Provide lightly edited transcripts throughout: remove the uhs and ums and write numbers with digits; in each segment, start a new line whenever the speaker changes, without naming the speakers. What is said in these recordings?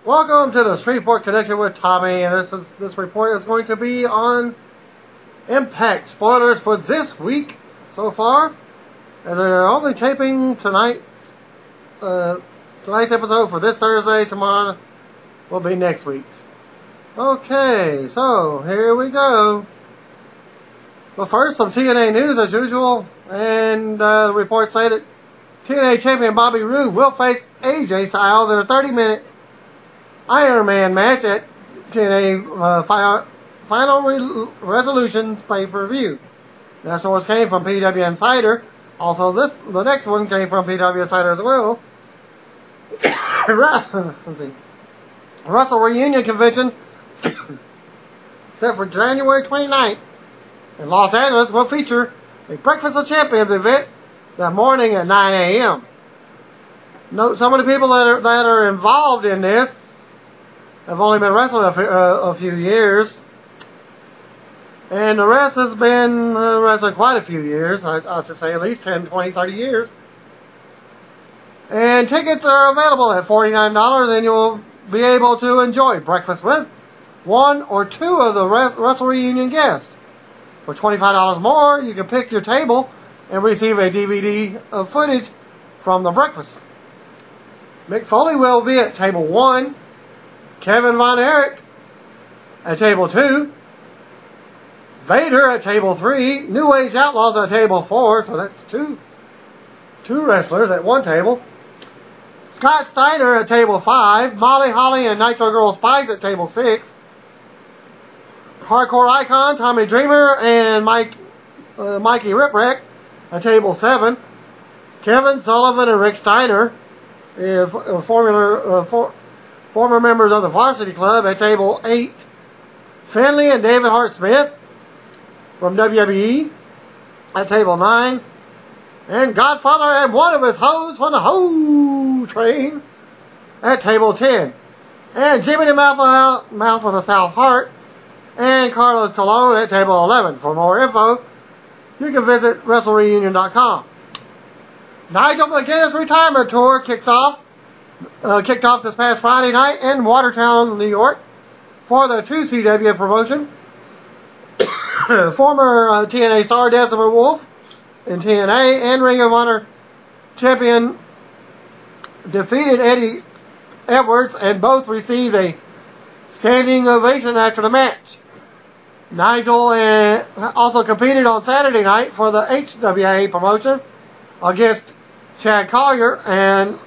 Welcome to the Shreveport Connection with Tommy, and this report is going to be on Impact spoilers for this week so far, as they're only taping tonight's episode for this Thursday. Tomorrow will be next week's. Okay, so here we go. But first, some TNA news as usual, and the reports say that TNA champion Bobby Roode will face AJ Styles in a 30-minute Iron Man match at TNA Final Resolutions pay-per-view. That source came from PW Insider. Also, the next one came from PW Insider as well. Let's see. Wrestle Reunion Convention set for January 29th in Los Angeles will feature a Breakfast of Champions event that morning at 9 a.m. Note some of the people that are involved in this have only been wrestling a few years, and the rest has been wrestling quite a few years. I'll just say at least 10, 20, 30 years. And tickets are available at $49, and you'll be able to enjoy breakfast with one or two of the Wrestle Reunion guests. For $25 more, you can pick your table and receive a DVD of footage from the breakfast. Mick Foley will be at table 1, Kevin Von Erich at table 2, Vader at table 3, New Age Outlaws at table 4, so that's two wrestlers at one table, Scott Steiner at table 5, Molly Holly and Nitro Girl Spice at table 6, Hardcore Icon, Tommy Dreamer, and Mikey Ripwreck at table 7, Kevin Sullivan and Rick Steiner, former members of the Varsity Club at table 8, Finley and David Hart Smith from WWE at table 9, and Godfather and one of his hoes from the Ho Train at table 10, and Jimmy the Mouth of the South Heart and Carlos Colon at table 11. For more info, you can visit WrestleReunion.com. Nigel McGuinness' retirement tour kicked off this past Friday night in Watertown, New York, for the 2CW promotion. Former TNA star Desmond Wolf in TNA and Ring of Honor champion defeated Eddie Edwards, and both received a standing ovation after the match. Nigel also competed on Saturday night for the HWA promotion against Chad Collier, and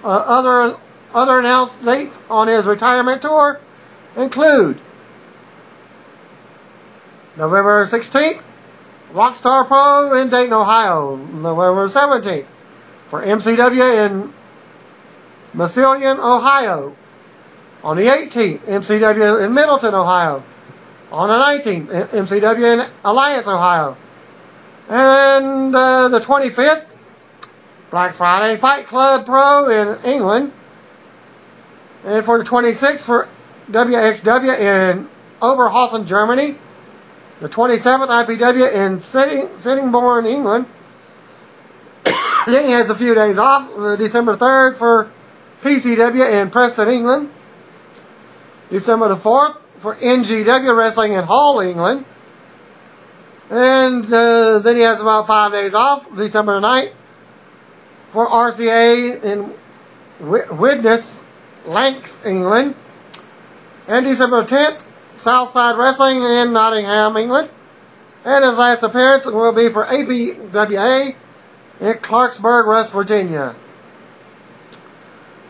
other announced dates on his retirement tour include November 16th, Rockstar Pro in Dayton, Ohio. November 17th for MCW in Massillon, Ohio. On the 18th, MCW in Middleton, Ohio. On the 19th, MCW in Alliance, Ohio. And the 25th, Black Friday Fight Club Pro in England. And for the 26th, for WXW in Oberhausen, Germany. The 27th, IPW in Sittingbourne, England. Then he has a few days off. December 3rd for PCW in Preston, England. December the 4th for NGW Wrestling in Hull, England. And then he has about 5 days off. December the 9th for RCA in Widnes, Lancs, England. And December 10th, Southside Wrestling in Nottingham, England. And his last appearance will be for ABWA in Clarksburg, West Virginia.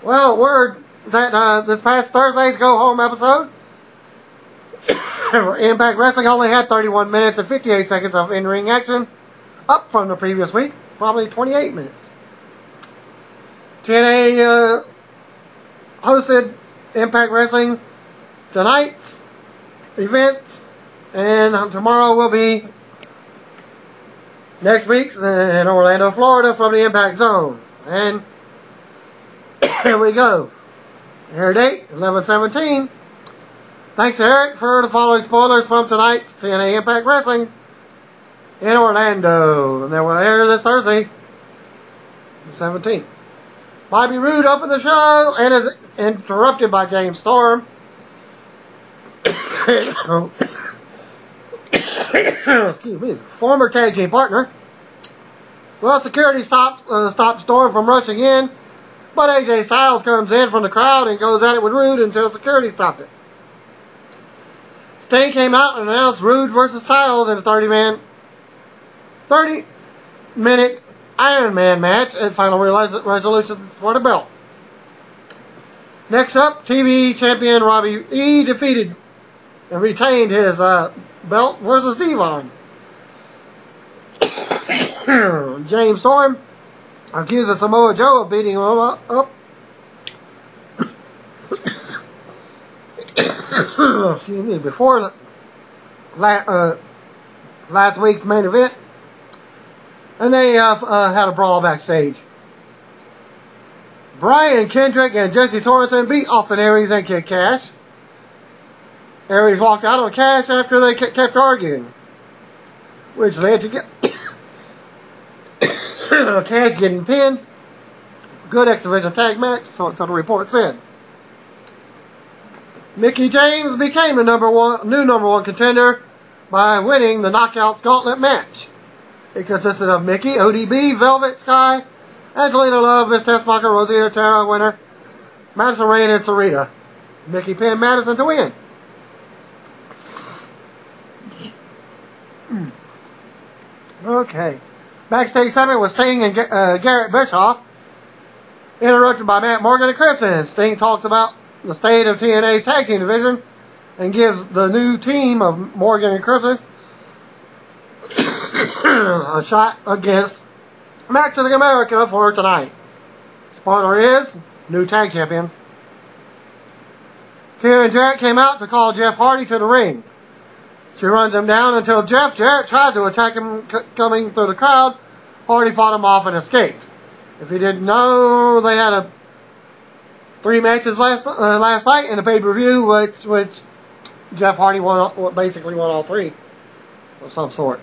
Well, word that this past Thursday's Go Home episode for Impact Wrestling only had 31 minutes and 58 seconds of in-ring action, up from the previous week, probably 28 minutes. TNA hosted Impact Wrestling tonight's events, and tomorrow will be next week's in Orlando, Florida from the Impact Zone. And here we go. Air date 11/17. Thanks to Eric for the following spoilers from tonight's TNA Impact Wrestling in Orlando. And they will air this Thursday, the 17th. Bobby Roode opened the show and is interrupted by James Storm. Excuse me. Former tag team partner. Well, security stops Storm from rushing in, but AJ Styles comes in from the crowd and goes at it with Roode until security stopped it. Sting came out and announced Roode versus Styles in a 30-minute Iron Man match at Final Resolution for the belt. Next up, TV champion Robbie E defeated and retained his belt versus Devon. James Storm accuses Samoa Joe of beating him up. Excuse me. Before last week's main event, and they had a brawl backstage. Brian Kendrick and Jesse Sorensen beat Austin Aries and Kid Cash. Aries walked out on Cash after they kept arguing, which led to Cash getting pinned. Good X-Division tag match, so the report said. Mickie James became the new number one contender by winning the Knockouts Gauntlet match. It consisted of Mickie, ODB, Velvet Sky, Angelina Love, Miss Tessmacher, Rosita Tara winner, Madison Rayne, and Sarita. Mickie pinned Madison to win. Okay. Backstage segment was Sting and Garrett Bischoff, interrupted by Matt Morgan and Crimson. Sting talks about the state of TNA's tag team division and gives the new team of Morgan and Crimson a shot against Match of America for tonight. Spoiler is, new tag champions. Karen Jarrett came out to call Jeff Hardy to the ring. She runs him down until Jarrett tries to attack him coming through the crowd. Hardy fought him off and escaped. If you didn't know, they had 3 matches last night in the pay-per-view, which Jeff Hardy basically won all 3 of some sort.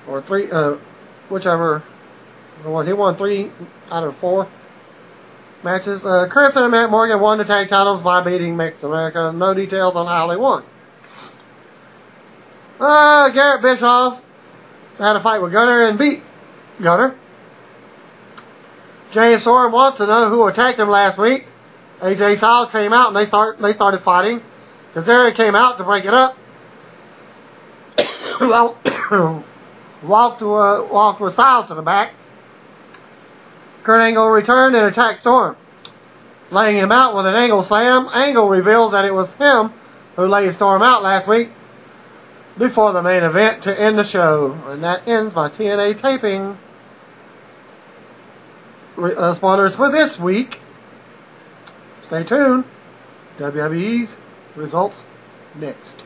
Or 3, whichever one. He won 3 out of 4 matches. Crimson and Matt Morgan won the tag titles by beating Mix America. No details on how they won. Garrett Bischoff had a fight with Gunner and beat Gunner. James Storm wants to know who attacked him last week. AJ Styles came out and they started fighting. Kazarian came out to break it up. Well, walked with Styles to the back. Kurt Angle returned and attacked Storm, laying him out with an Angle slam. Angle reveals that it was him who laid Storm out last week before the main event to end the show. And that ends my TNA taping. Spoilers for this week. Stay tuned. WWE's results next.